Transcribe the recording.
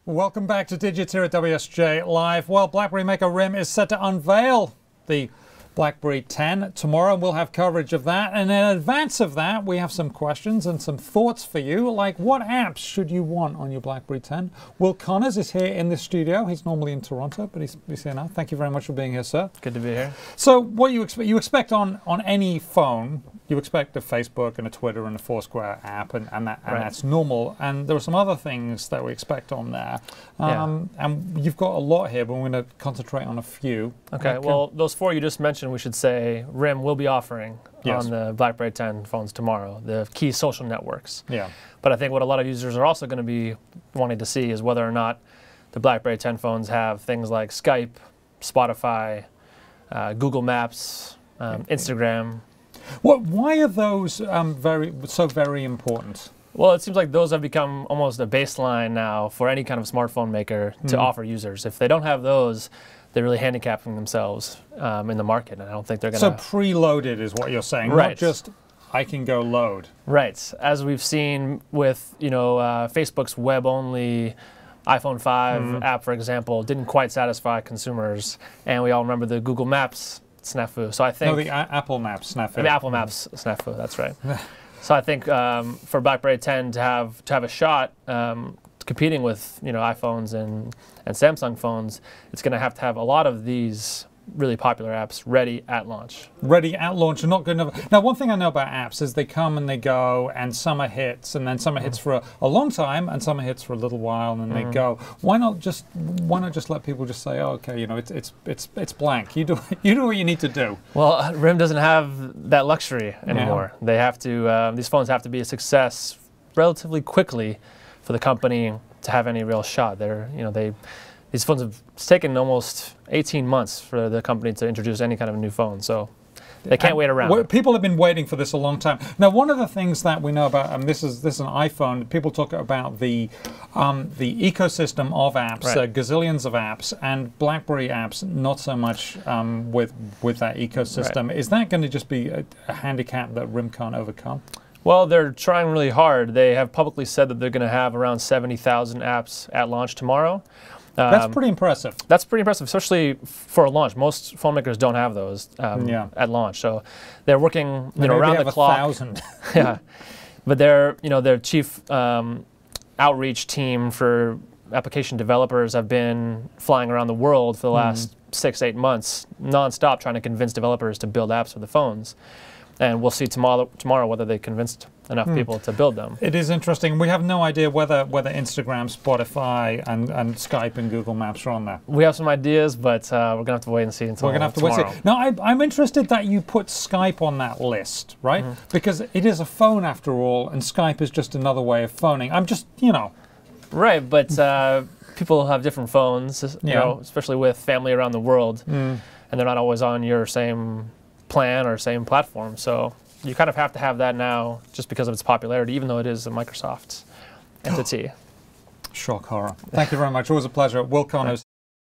Welcome back to Digits here at WSJ Live. Well, BlackBerry maker RIM is set to unveil the BlackBerry 10 tomorrow. We'll have coverage of that. And in advance of that, we have some questions and some thoughts for you, like what apps should you want on your BlackBerry 10? Will Connors is here in the studio. He's normally in Toronto, but he's here now. Thank you very much for being here, sir. Good to be here. So what you expect on any phone, you expect a Facebook and a Twitter and a Foursquare app, and that's normal. And there are some other things that we expect on there. And you've got a lot here, but we're going to concentrate on a few. Okay, well, those four you just mentioned, we should say RIM will be offering on the BlackBerry 10 phones tomorrow, the key social networks. Yeah. But I think what a lot of users are also going to be wanting to see is whether or not the BlackBerry 10 phones have things like Skype, Spotify, Google Maps, Instagram. Why are those so very important? Well, it seems like those have become almost a baseline now for any kind of smartphone maker to offer users. If they don't have those, they're really handicapping themselves in the market, and I don't think they're going to... So preloaded is what you're saying, right. Not just I can go load. Right. As we've seen with Facebook's web-only iPhone 5 app, for example, didn't quite satisfy consumers, and we all remember the Google Maps snafu. So I think... No, the Apple Maps snafu. I mean, Apple Maps snafu, that's right. So I think for BlackBerry 10 to have a shot competing with iPhones and Samsung phones, it's going to have a lot of these really popular apps ready at launch. Ready at launch are not good enough. Now, one thing I know about apps is they come and they go, and some are hits, and then some are hits for a long time, and some are hits for a little while, and then they go. Why not just let people just say, oh, okay, it's blank. You do what you need to do. Well, RIM doesn't have that luxury anymore. Yeah. They have to. These phones have to be a success relatively quickly for the company to have any real shot. These phones have taken almost 18 months for the company to introduce any kind of new phone, so they can't wait around. People have been waiting for this a long time. Now, one of the things that we know about, and this is an iPhone, people talk about the ecosystem of apps, gazillions of apps, and BlackBerry apps, not so much with that ecosystem. Right. Is that going to just be a handicap that RIM can't overcome? Well, they're trying really hard. They have publicly said that they're going to have around 70,000 apps at launch tomorrow. That's pretty impressive. That's pretty impressive, especially for a launch. Most phone makers don't have those at launch, so they're working around the clock. 1,000. Yeah, but their chief outreach team for application developers have been flying around the world for the last 6-8 months, nonstop, trying to convince developers to build apps for the phones. And we'll see tomorrow whether they convinced enough people to build them. It is interesting. We have no idea whether Instagram, Spotify, and Skype and Google Maps are on there. We have some ideas, but we're going to have to wait and see until tomorrow. We're going to have to wait and see. Now, I'm interested that you put Skype on that list, right? Because it is a phone after all, and Skype is just another way of phoning. I'm just, Right, but people have different phones, especially with family around the world, and they're not always on your same plan or same platform, so you kind of have to have that now just because of its popularity, even though it is a Microsoft entity. Shock horror. Thank you very much. Always a pleasure. Will Connors.